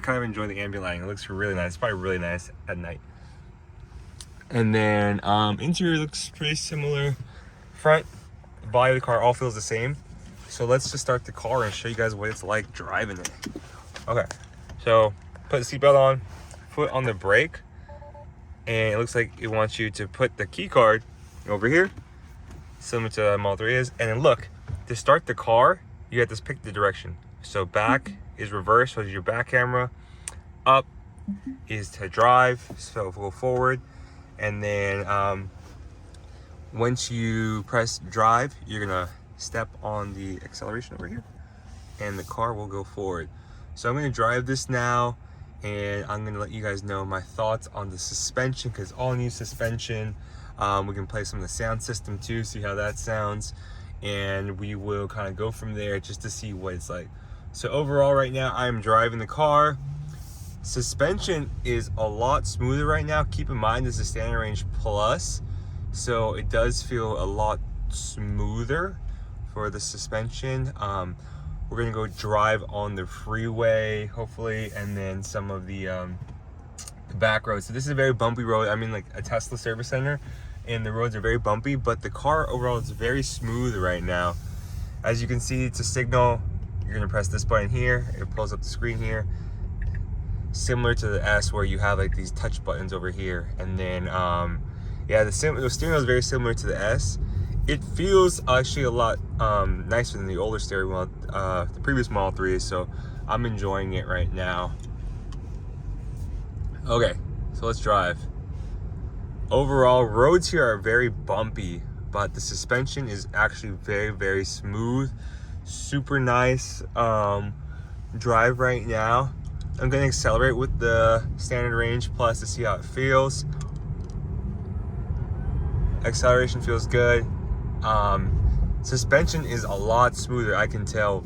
kind of enjoy the ambient lighting. It looks really nice. It's probably really nice at night. And then interior looks pretty similar. Front, body of the car all feels the same. So let's just start the car and show you guys what it's like driving it. Okay, so put the seatbelt on, foot on the brake, and it looks like it wants you to put the key card over here, similar to Model 3 is. And then look, to start the car, you have to pick the direction. So back is reverse, so your back camera. Up is to drive, so go forward. And then once you press drive, you're gonna step on the acceleration over here and the car will go forward. So I'm gonna drive this now, and I'm gonna let you guys know my thoughts on the suspension, because all new suspension. We can play some of the sound system too, see how that sounds, and we will kind of go from there just to see what it's like. So overall right now I'm driving the car. Suspension is a lot smoother right now. Keep in mind this is standard range plus, so it does feel a lot smoother for the suspension. We're gonna go drive on the freeway hopefully, and then some of the back roads. So this is a very bumpy road. I'm in like a Tesla service center and the roads are very bumpy, but the car overall is very smooth right now. As you can see, it's a signal. You're gonna press this button here, it pulls up the screen here, similar to the S where you have like these touch buttons over here. And then yeah, the steering wheel is very similar to the S. It feels actually a lot nicer than the older steering wheel, the previous Model 3, so I'm enjoying it right now. Okay, so let's drive. Overall, roads here are very bumpy, but the suspension is actually very, very smooth. Super nice drive right now. I'm gonna accelerate with the standard range plus to see how it feels. Acceleration feels good. Suspension is a lot smoother, I can tell.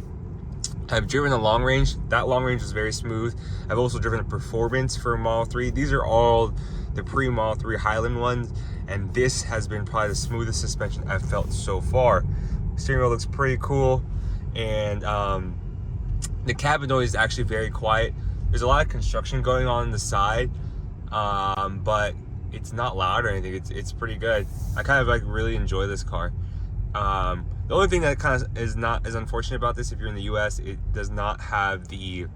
I've driven the long range. That long range was very smooth. I've also driven a performance for Model 3. These are all the pre-Model 3 Highland ones, and this has been probably the smoothest suspension I've felt so far. Steering wheel looks pretty cool, and the cabin noise is actually very quiet. There's a lot of construction going on the side, but it's not loud or anything. It's pretty good. I kind of like really enjoy this car. The only thing that kind of is not as unfortunate about this, if you're in the US, it doesn't have the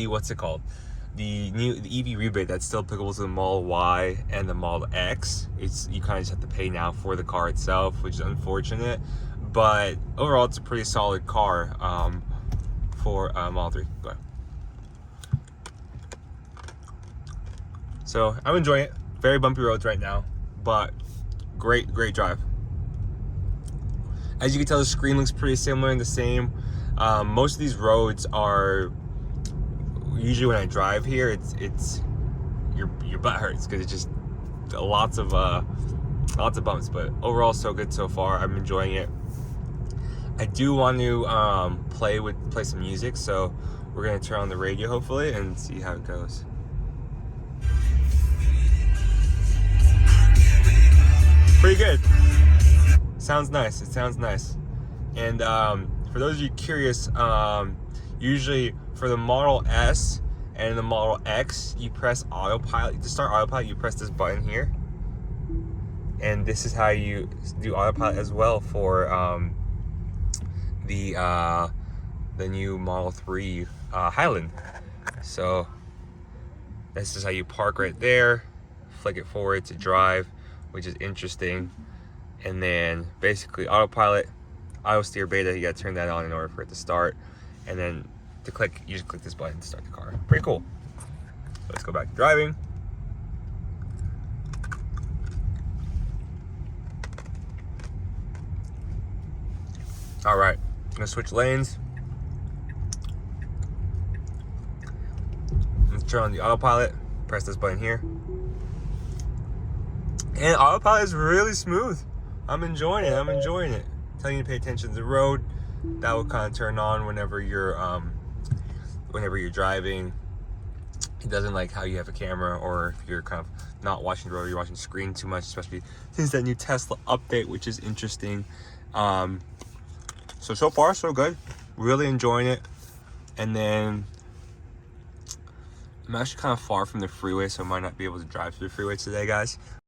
what's it called, the EV rebate that's still applicable to the Model Y and the Model X. You kind of just have to pay now for the car itself, which is unfortunate, but overall it's a pretty solid car for Model 3. Go ahead. So I'm enjoying it. Very bumpy roads right now, but great drive. As you can tell, the screen looks pretty similar and the same. Most of these roads are, usually when I drive here, it's your butt hurts because it's just lots of bumps. But overall, so good so far. I'm enjoying it. I do want to play some music, so we're gonna turn on the radio hopefully and see how it goes. Pretty good. Sounds nice. It sounds nice. And for those of you curious, usually for the Model S and the Model X, you press Autopilot. To start Autopilot, you press this button here, and this is how you do Autopilot as well for the new Model 3 Highland. So this is how you park right there, flick it forward to drive, which is interesting. And then basically Autopilot, Auto Steer Beta, you gotta turn that on in order for it to start. And then to click, you just click this button to start the car. Pretty cool. So let's go back to driving. All right, I'm gonna switch lanes. Let's turn on the Autopilot, press this button here. And Autopilot is really smooth. I'm enjoying it. Telling you to pay attention to the road. That will kind of turn on whenever you're driving. It doesn't like how you have a camera, or if you're kind of not watching the road, you're watching the screen too much, especially since that new Tesla update, which is interesting. So far so good. Really enjoying it. And then I'm actually kind of far from the freeway, so I might not be able to drive through the freeway today, guys.